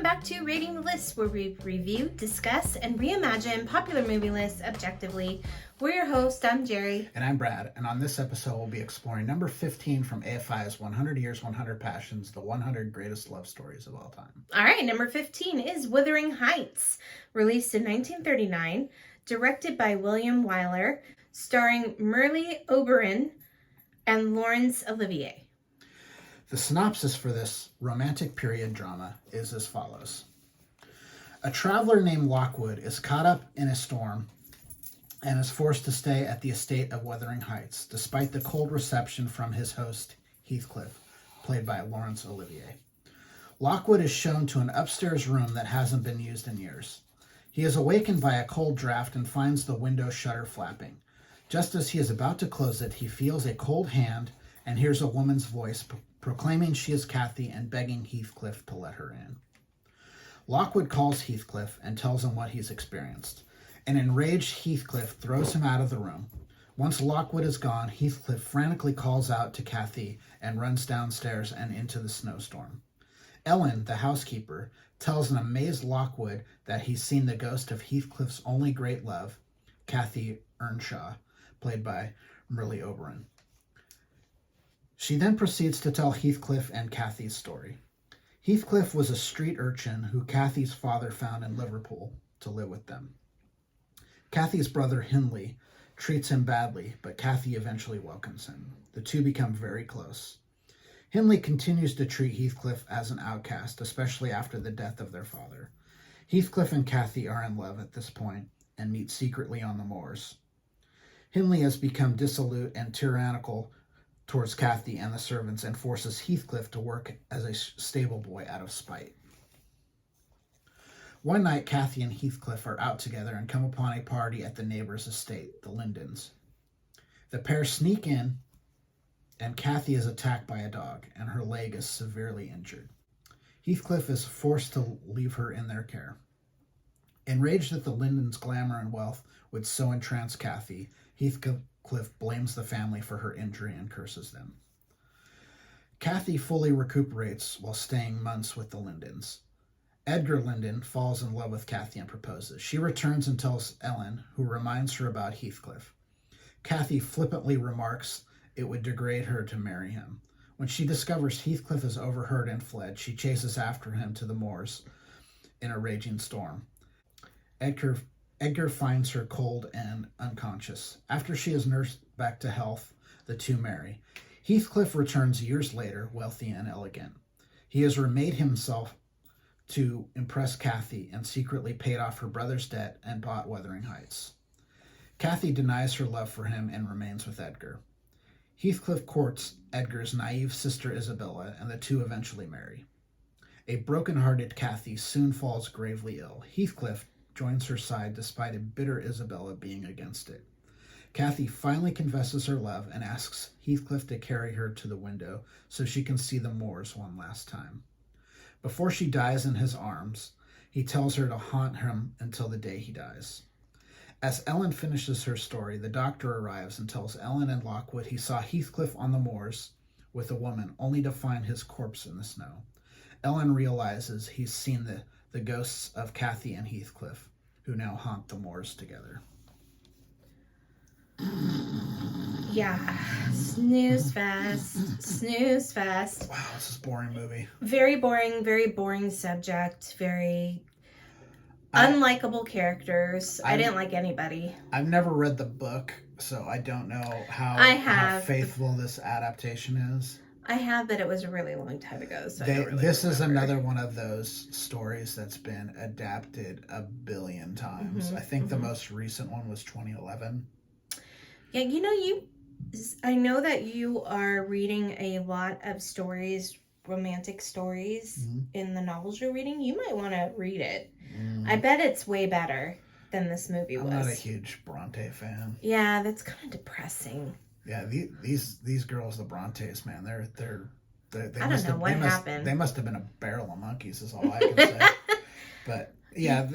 back to Rating the List, where we review, discuss, and reimagine popular movie lists objectively. We're your hosts. I'm Jerry. And I'm Brad. And on this episode, we'll be exploring number 15 from AFI's 100 Years, 100 Passions, the 100 Greatest Love Stories of All Time. All right, number 15 is Wuthering Heights, released in 1939, directed by William Wyler, starring Merle Oberon and Laurence Olivier. The synopsis for this romantic period drama is as follows. A traveler named Lockwood is caught up in a storm and is forced to stay at the estate of Wuthering Heights, despite the cold reception from his host, Heathcliff, played by Laurence Olivier. Lockwood is shown to an upstairs room that hasn't been used in years. He is awakened by a cold draft and finds the window shutter flapping. Just as he is about to close it, he feels a cold hand and hears a woman's voice proclaiming she is Kathy and begging Heathcliff to let her in. Lockwood calls Heathcliff and tells him what he's experienced. An enraged Heathcliff throws him out of the room. Once Lockwood is gone, Heathcliff frantically calls out to Kathy and runs downstairs and into the snowstorm. Ellen, the housekeeper, tells an amazed Lockwood that he's seen the ghost of Heathcliff's only great love, Kathy Earnshaw, played by Merle Oberon. She then proceeds to tell Heathcliff and Kathy's story. Heathcliff was a street urchin who Kathy's father found in Liverpool to live with them. Kathy's brother Hindley treats him badly, but Kathy eventually welcomes him. The two become very close. Hindley continues to treat Heathcliff as an outcast, especially after the death of their father. Heathcliff and Kathy are in love at this point and meet secretly on the moors. Hindley has become dissolute and tyrannical towards Kathy and the servants and forces Heathcliff to work as a stable boy out of spite. One night, Kathy and Heathcliff are out together and come upon a party at the neighbor's estate, the Lindens. The pair sneak in, and Kathy is attacked by a dog, and her leg is severely injured. Heathcliff is forced to leave her in their care. Enraged that the Lindens' glamour and wealth would so entrance Kathy, Heathcliff blames the family for her injury and curses them. Kathy fully recuperates while staying months with the Lindens. Edgar Linden falls in love with Kathy and proposes. She returns and tells Ellen, who reminds her about Heathcliff. Kathy flippantly remarks it would degrade her to marry him. When she discovers Heathcliff is overheard and fled, she chases after him to the moors in a raging storm. Edgar finds her cold and unconscious. After she is nursed back to health, the two marry. Heathcliff returns years later, wealthy and elegant. He has remade himself to impress Kathy and secretly paid off her brother's debt and bought Wuthering Heights. Kathy denies her love for him and remains with Edgar. Heathcliff courts Edgar's naive sister Isabella, and the two eventually marry. A broken-hearted Kathy soon falls gravely ill. Heathcliff joins her side despite a bitter Isabella being against it. Kathy finally confesses her love and asks Heathcliff to carry her to the window so she can see the moors one last time. Before she dies in his arms, he tells her to haunt him until the day he dies. As Ellen finishes her story, the doctor arrives and tells Ellen and Lockwood he saw Heathcliff on the moors with a woman, only to find his corpse in the snow. Ellen realizes he's seen the ghosts of Kathy and Heathcliff, who now haunt the moors together. Yeah, snooze fest, snooze fest. Wow, this is a boring movie. Very boring subject, very unlikable characters. I didn't like anybody. I've never read the book, so I don't know how faithful this adaptation is. I have, but it was a really long time ago, so I don't really this remember. is another one of those stories that's been adapted a billion times. I think the most recent one was 2011. Yeah, I know that you are reading a lot of stories, romantic stories, in the novels you're reading. You might want to read it. I bet it's way better than this movie was. I'm not a huge Bronte fan. Yeah, that's kind of depressing. Yeah, these girls, the Brontes, man, they I don't know what happened. They must have been a barrel of monkeys, is all I can say. But yeah,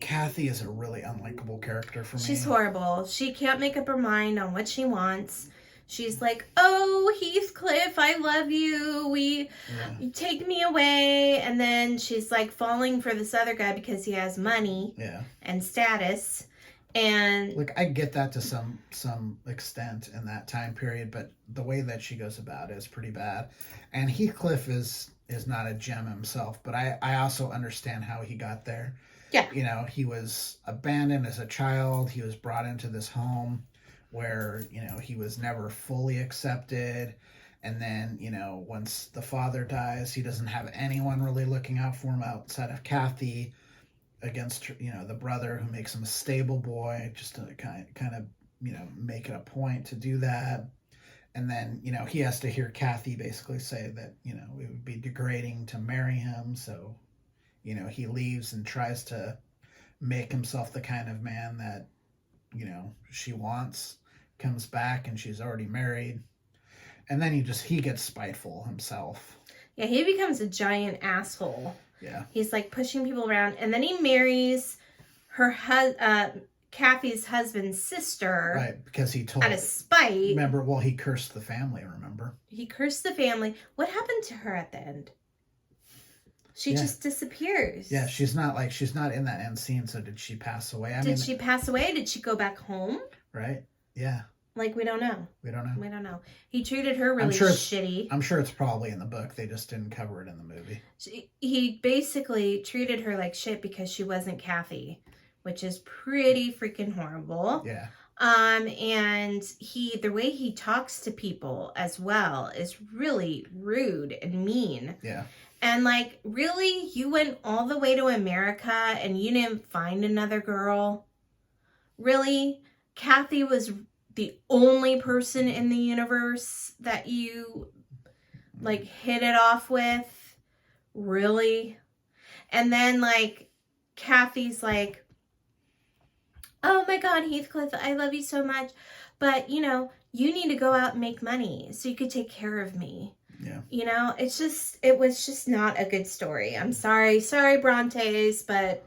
Kathy is a really unlikable character for me. She's horrible. She can't make up her mind on what she wants. She's like, oh, Heathcliff, I love you. You take me away. And then she's like falling for this other guy because he has money and status. And look, I get that to some extent in that time period, but the way that she goes about it is pretty bad. And Heathcliff is not a gem himself, but I also understand how he got there. Yeah. You know, he was abandoned as a child. He was brought into this home where, you know, he was never fully accepted. And then, you know, once the father dies, he doesn't have anyone really looking out for him outside of Kathy, against, you know, the brother who makes him a stable boy, just to kind of, you know, make it a point to do that. And then, you know, he has to hear Kathy basically say that, you know, it would be degrading to marry him. So, you know, he leaves and tries to make himself the kind of man that, you know, she wants. Comes back and she's already married. And then he gets spiteful himself. Yeah, he becomes a giant asshole. Yeah. He's like pushing people around. And then he marries Kathy's husband's sister. Right, because he told... out of spite. Remember, well, he cursed the family, remember? He cursed the family. What happened to her at the end? She just disappears. Yeah, she's not in that end scene, so did she pass away? Did she pass away? Did she go back home? Right, yeah. Like, we don't know. We don't know. He treated her really shitty. I'm sure it's probably in the book. They just didn't cover it in the movie. He basically treated her like shit because she wasn't Kathy, which is pretty freaking horrible. Yeah. And the way he talks to people as well is really rude and mean. Yeah. And like, really, you went all the way to America and you didn't find another girl? Really? Kathy was the only person in the universe that you like hit it off with? Really? And then like Kathy's like, oh my God, Heathcliff, I love you so much, but you know, you need to go out and make money so you could take care of me. Yeah. You know, it was just not a good story. I'm sorry Brontes, but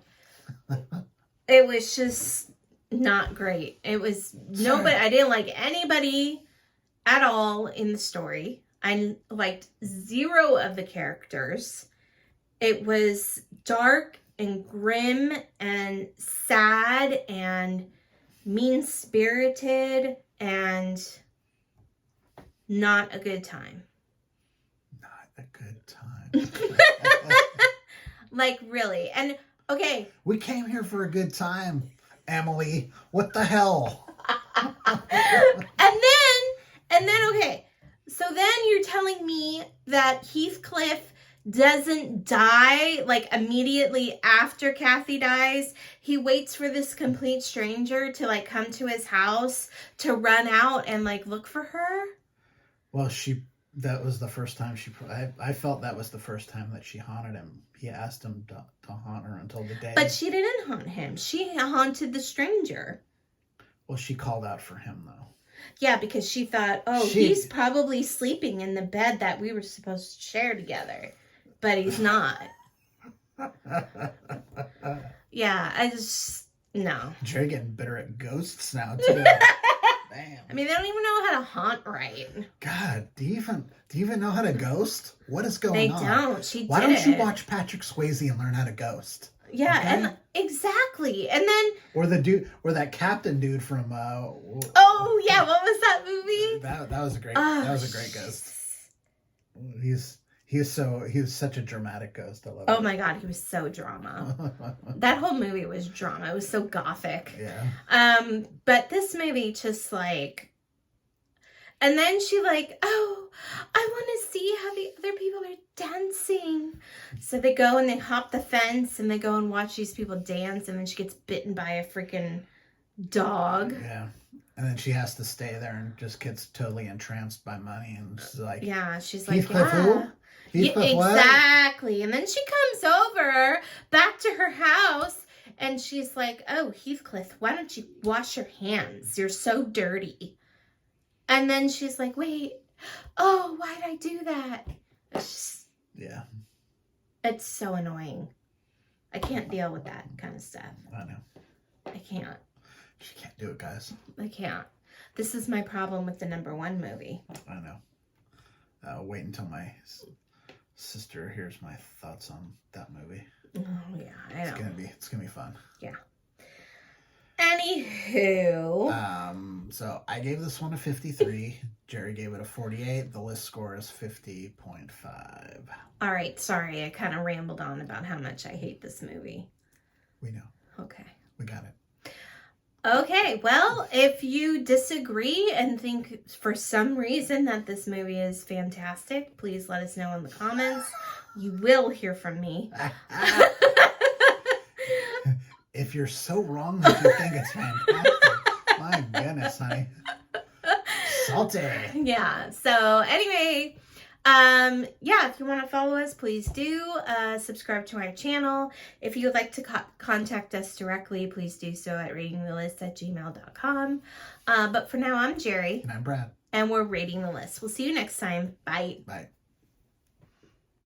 it was just not great. It was nobody. I didn't like anybody at all in the story. I liked zero of the characters. It was dark and grim and sad and mean-spirited and not a good time. Not a good time. Like, really. And okay, we came here for a good time, Emily. What the hell? and then okay, so then you're telling me that Heathcliff doesn't die like immediately after Kathy dies. He waits for this complete stranger to like come to his house to run out and like look for her. Well, that was the first time I felt that was the first time that she haunted him. He asked him to haunt her until the day. But she didn't haunt him. She haunted the stranger. Well, she called out for him, though. Yeah, because she thought, he's probably sleeping in the bed that we were supposed to share together. But he's not. Yeah, no. You're getting bitter at ghosts now, too. Damn. I mean, they don't even know how to haunt right. God, do you even know how to ghost? What is going on? They don't. Why don't you watch Patrick Swayze and learn how to ghost? Yeah, okay? and exactly. And then that captain dude from oh yeah, what was that movie? That was a great ghost. He was such a dramatic ghost. I love it. Oh my God, he was so drama. That whole movie was drama. It was so gothic. Yeah. But this movie just like, and then she like, oh, I want to see how the other people are dancing. So they go and they hop the fence and they go and watch these people dance, and then she gets bitten by a freaking dog. Yeah. And then she has to stay there and just gets totally entranced by money, and she's like, yeah, she's like, Heathcliff who? Heathcliff exactly. What? And then she comes over back to her house and she's like, oh, Heathcliff, why don't you wash your hands? You're so dirty. And then she's like, wait, oh, why'd I do that? It's just, yeah. It's so annoying. I can't deal with that kind of stuff. I know. I can't. She can't do it, guys. I can't. This is my problem with the #1 movie. I know. Wait until my sister hears my thoughts on that movie. Oh yeah, I know. It's gonna be fun. Yeah. Anywho. So I gave this one a 53. Jerry gave it a 48. The list score is 50.5. All right, sorry, I kind of rambled on about how much I hate this movie. We know. Okay. We got it. Okay, well, if you disagree and think for some reason that this movie is fantastic, please let us know in the comments. You will hear from me. If you're so wrong that you think it's fantastic, my goodness, honey. Salty. Yeah, so anyway, yeah, if you want to follow us, please do. Subscribe to our channel. If you would like to contact us directly, please do so at ratingthelist@gmail.com. But for now, I'm Jerry. And I'm Brad. And we're Rating the List. We'll see you next time. Bye. Bye.